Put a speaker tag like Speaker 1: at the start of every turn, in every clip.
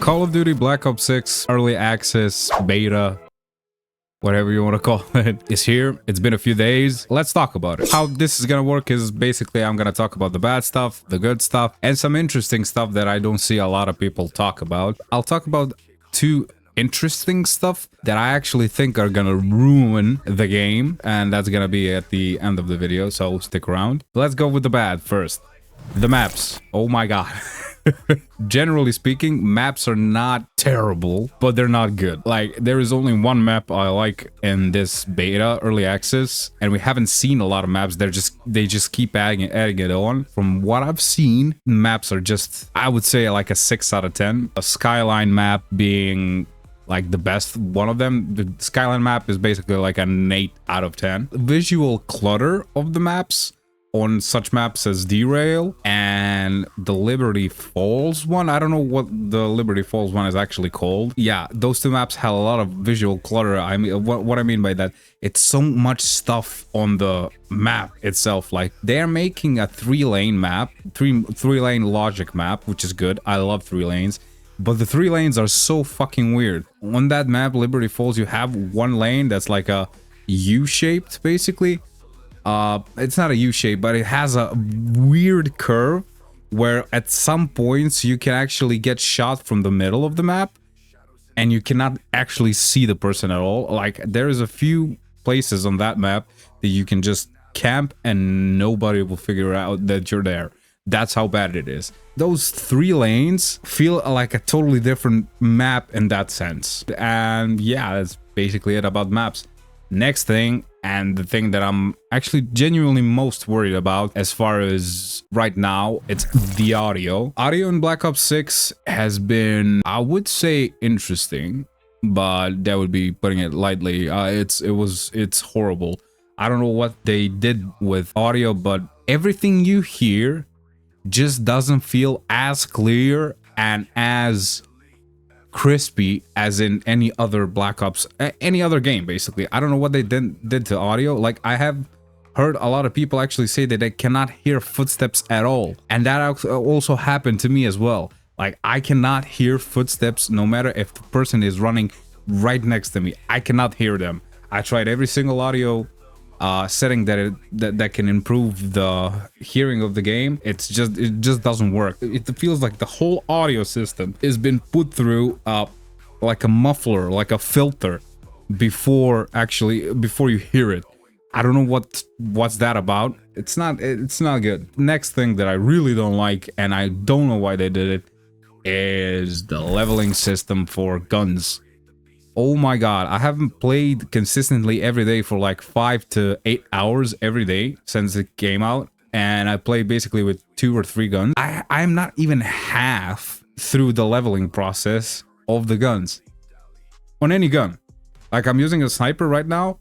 Speaker 1: Call of Duty Black Ops 6 early access beta, whatever you want to call it, is here. It's been a few days. Let's talk about it. How this is gonna work is basically I'm gonna talk about the bad stuff, the good stuff, and some interesting stuff that I don't see a lot of people talk about. I'll talk about two interesting stuff that I actually think are gonna ruin the game, and that's gonna be at the end of the video, so stick around. Let's go with the bad first. The maps. Oh my god. Generally speaking, maps are not terrible, but they're not good. Like, there is only one map I like in this beta early access, and we haven't seen a lot of maps. They just keep adding it on. From what I've seen, maps are just, I would say, like a 6 out of 10. A Skyline map being like the best one of them. The Skyline map is basically like an 8 out of 10. Visual clutter of the maps on such maps as Derail and the Liberty Falls one. I don't know what the Liberty Falls one is actually called. Yeah, those two maps have a lot of visual clutter. I mean, what I mean by that, it's so much stuff on the map itself. Like, they're making a 3-lane map, three-lane logic map, which is good. I love 3 lanes. But the 3 lanes are so fucking weird. On that map, Liberty Falls, you have one lane that's like a U-shaped, basically. It's not a U-shape, but it has a weird curve where at some points you can actually get shot from the middle of the map and you cannot actually see the person at all. Like, there is a few places on that map that you can just camp and nobody will figure out that you're there. That's how bad it is. Those 3 lanes feel like a totally different map in that sense. And yeah, that's basically it about maps. Next thing, and the thing that I'm actually genuinely most worried about as far as right now, it's the audio. Audio in Black Ops 6 has been, I would say, interesting, but that would be putting it lightly. It's horrible. I don't know what they did with audio, but everything you hear just doesn't feel as clear and as crispy as in any other Black Ops, any other game, basically. I don't know what they did to audio. Like, I have heard a lot of people actually say that they cannot hear footsteps at all, and that also happened to me as well. Like, I cannot hear footsteps no matter if the person is running right next to me. I cannot hear them. I tried every single audio setting that can improve the hearing of the game. It just doesn't work. It feels like the whole audio system has been put through like a muffler, like a filter before you hear it. I don't know what's that about. It's not good. Next thing that I really don't like, and I don't know why they did it, is the leveling system for guns. Oh my god, I haven't played consistently every day for like 5 to 8 hours every day since it came out, and I play basically with 2 or 3 guns. I'm not even half through the leveling process of the guns. On any gun. Like, I'm using a sniper right now.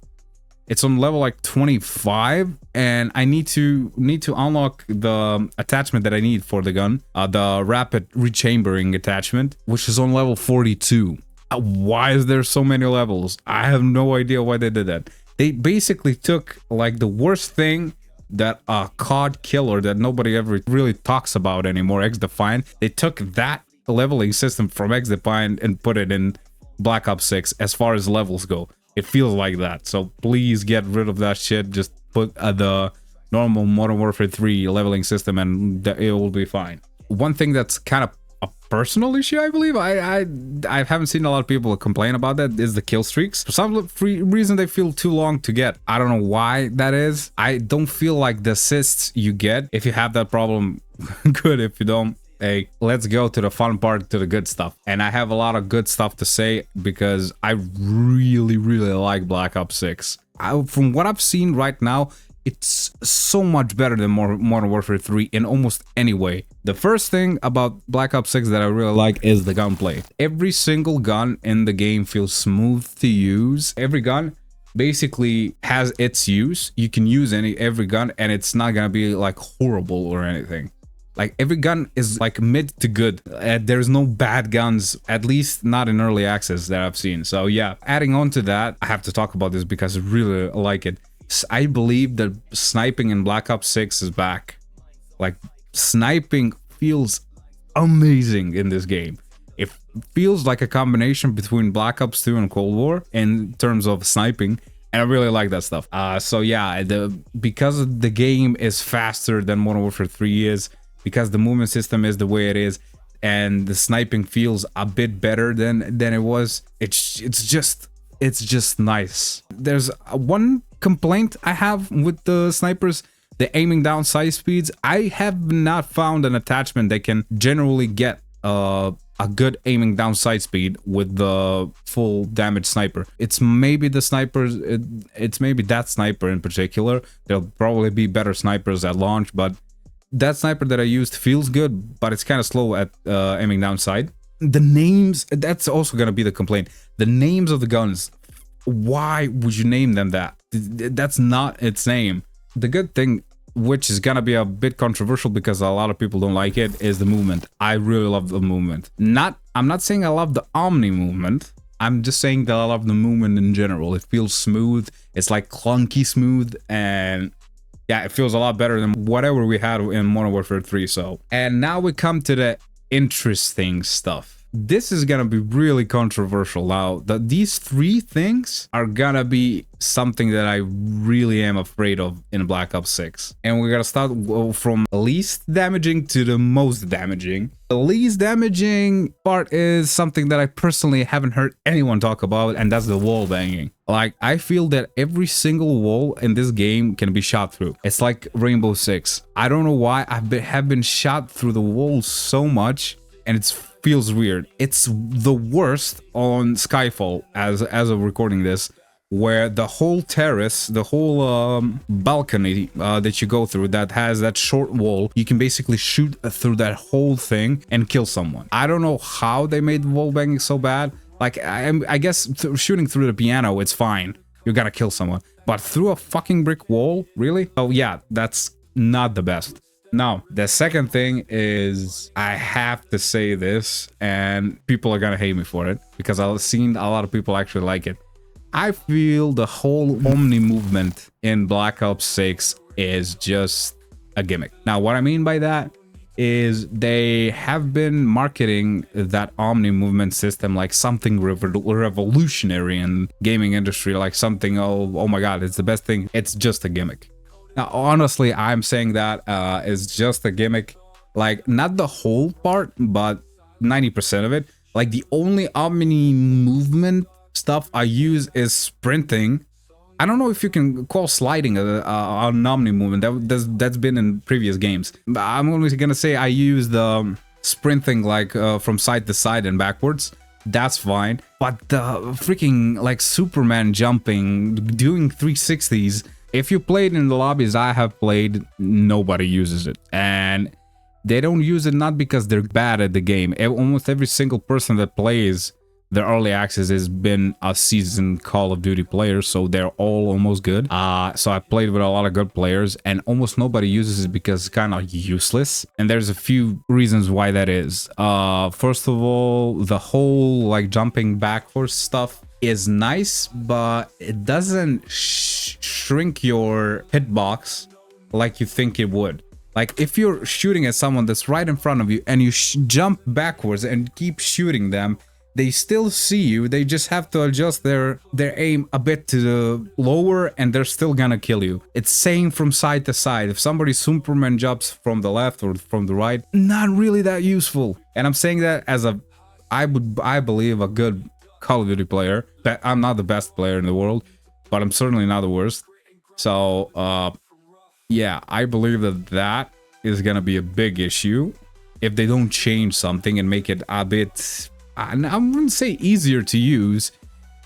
Speaker 1: It's on level like 25, and I need to unlock the attachment that I need for the gun, the rapid rechambering attachment, which is on level 42. Why is there so many levels? I have no idea why they did that. They basically took like the worst thing that a COD killer that nobody ever really talks about anymore, XDefiant. They took that leveling system from XDefiant and put it in Black Ops 6 as far as levels go. It feels like that. So please get rid of that shit. Just put the normal Modern Warfare 3 leveling system and it will be fine. One thing that's kind of a personal issue, I believe, I haven't seen a lot of people complain about that, is the kill streaks. For some reason, they feel too long to get. I don't know why that is. I don't feel like the assists you get, if you have that problem, good. If you don't, hey, let's go to the fun part, to the good stuff. And I have a lot of good stuff to say because I really like Black Ops 6. From what I've seen right now, it's so much better than Modern Warfare 3 in almost any way. The first thing about Black Ops 6 that I really like is the gunplay. Every single gun in the game feels smooth to use. Every gun basically has its use. You can use every gun and it's not gonna be like horrible or anything. Like, every gun is like mid to good. There's no bad guns, at least not in early access that I've seen. So yeah, adding on to that, I have to talk about this because I really like it. I believe that sniping in Black Ops 6 is back. Like, sniping feels amazing in this game. It feels like a combination between Black Ops 2 and Cold War in terms of sniping, and I really like that stuff. So yeah, because the game is faster than Modern Warfare 3 is, because the movement system is the way it is, and the sniping feels a bit better than it was. It's just nice. There's one complaint I have with the snipers: the aiming down sight speeds. I have not found an attachment that can generally get a good aiming down sight speed with the full damage sniper. It's maybe the snipers, it's maybe that sniper in particular. There'll probably be better snipers at launch, but that sniper that I used feels good, but it's kind of slow at aiming down sight. The names, that's also gonna be the complaint. The names of the guns, why would you name them that? That's not its name. The good thing, which is gonna be a bit controversial because a lot of people don't like it, is the movement. I really love the movement. I'm not saying I love the Omni movement. I'm just saying that I love the movement in general. It feels smooth. It's like clunky smooth, and yeah, it feels a lot better than whatever we had in Modern Warfare 3. So, and now we come to the interesting stuff. This is gonna be really controversial. Now, these three things are gonna be something that I really am afraid of in Black Ops 6. And we're gonna start from least damaging to the most damaging. The least damaging part is something that I personally haven't heard anyone talk about, and that's the wall banging. Like, I feel that every single wall in this game can be shot through. It's like Rainbow Six. I don't know why I have been shot through the wall so much, and it feels weird. It's the worst on Skyfall as of recording this, where the whole terrace, the whole balcony that you go through that has that short wall, you can basically shoot through that whole thing and kill someone. I don't know how they made wall banging so bad. Like, I guess shooting through the piano, it's fine. You gotta kill someone. But through a fucking brick wall? Really? Oh yeah, that's not the best. Now, the second thing is, I have to say this, and people are gonna hate me for it, because I've seen a lot of people actually like it. I feel the whole Omni movement in Black Ops 6 is just a gimmick. Now, what I mean by that is they have been marketing that Omni movement system like something revolutionary in gaming industry, like something, oh my god, it's the best thing. It's just a gimmick. Now, honestly, I'm saying that is just a gimmick. Like, not the whole part, but 90% of it. Like, the only Omni movement stuff I use is sprinting. I don't know if you can call sliding an Omni movement. That's been in previous games. But I'm only gonna say I use the sprinting, like from side to side and backwards. That's fine. But the freaking like Superman jumping, doing 360s. If you played in the lobbies I have played, nobody uses it. And they don't use it not because they're bad at the game. Almost every single person that plays the early access has been a seasoned Call of Duty player, so they're all almost good. So I played with a lot of good players, and almost nobody uses it because it's kind of useless. And there's a few reasons why that is. First of all, the whole like jumping backwards stuff is nice, but it doesn't shrink your hitbox like you think it would. Like, if you're shooting at someone that's right in front of you and you jump backwards and keep shooting them, they still see you. They just have to adjust their aim a bit to the lower, and they're still gonna kill you. It's same from side to side. If somebody Superman jumps from the left or from the right, not really that useful. And I'm saying that as I believe a good Call of Duty player. I'm not the best player in the world, but I'm certainly not the worst. So yeah, I believe that is gonna be a big issue if they don't change something and make it a bit, I wouldn't say easier to use,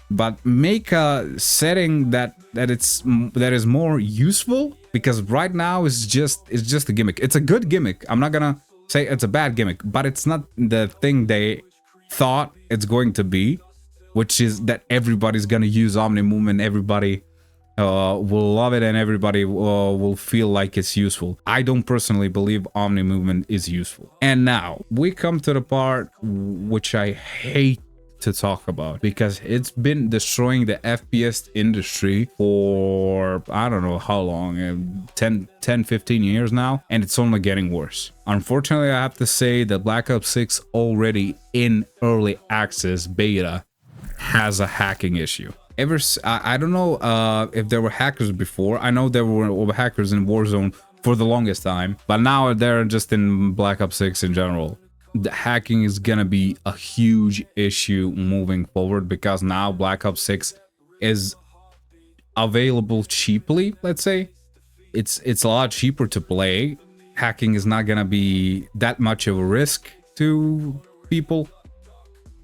Speaker 1: but make a setting that is more useful. Because right now it's just a gimmick. It's a good gimmick. I'm not gonna say it's a bad gimmick, but it's not the thing they thought it's going to be, which is that everybody's gonna use Omni movement. Everybody will love it, and everybody will feel like it's useful. I don't personally believe Omni movement is useful. And now we come to the part which I hate to talk about because it's been destroying the FPS industry for I don't know how long, 15 years now, and it's only getting worse. Unfortunately, I have to say that Black Ops 6 already in early access beta has a hacking issue. I don't know if there were hackers before. I know there were hackers in Warzone for the longest time, but now they're just in Black Ops 6 in general. The hacking is gonna be a huge issue moving forward because now Black Ops 6 is available cheaply. Let's say it's a lot cheaper to play. Hacking is not gonna be that much of a risk to people.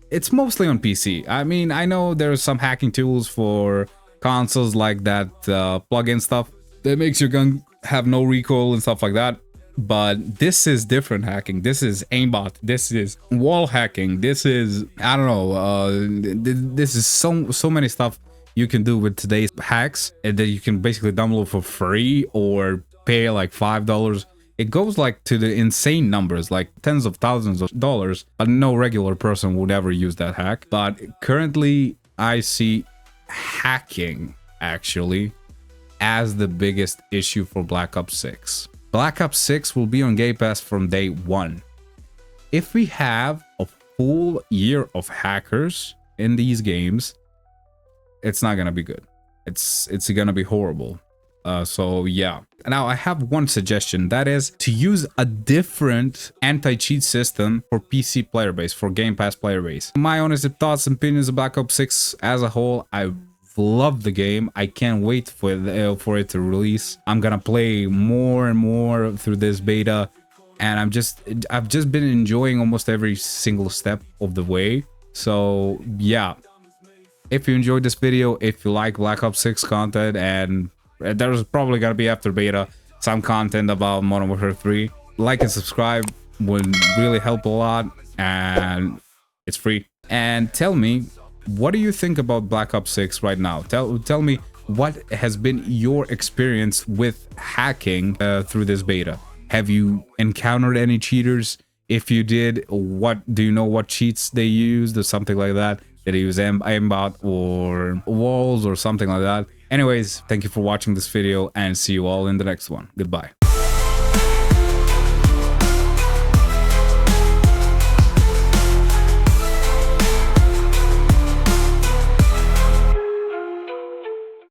Speaker 1: It's mostly on PC. I mean, I know there's some hacking tools for consoles like that plugin stuff that makes your gun have no recoil and stuff like that. But this is different hacking. This is aimbot. This is wall hacking. This is, I don't know, this is so many stuff you can do with today's hacks that you can basically download for free or pay like $5. It goes like to the insane numbers, like tens of thousands of dollars, but no regular person would ever use that hack. But currently I see hacking actually as the biggest issue for Black Ops 6. Black Ops 6 will be on Game Pass from day one. If we have a full year of hackers in these games, it's not gonna be good. It's gonna be horrible. So yeah. Now I have one suggestion, that is to use a different anti-cheat system for PC player base, for Game Pass player base. My honest thoughts and opinions of Black Ops 6 as a whole, I love the game. I can't wait for it to release. I'm gonna play more and more through this beta, and I've just been enjoying almost every single step of the way. So yeah, if you enjoyed this video, if you like Black Ops 6 content, and there's probably gonna be after beta some content about Modern Warfare 3, like and subscribe would really help a lot, and it's free. And tell me, what do you think about Black Ops 6 right now? Tell me what has been your experience with hacking through this beta. Have you encountered any cheaters? If you did, do you know what cheats they used or something like that? Did they use aimbot or walls or something like that? Anyways, thank you for watching this video and see you all in the next one. Goodbye.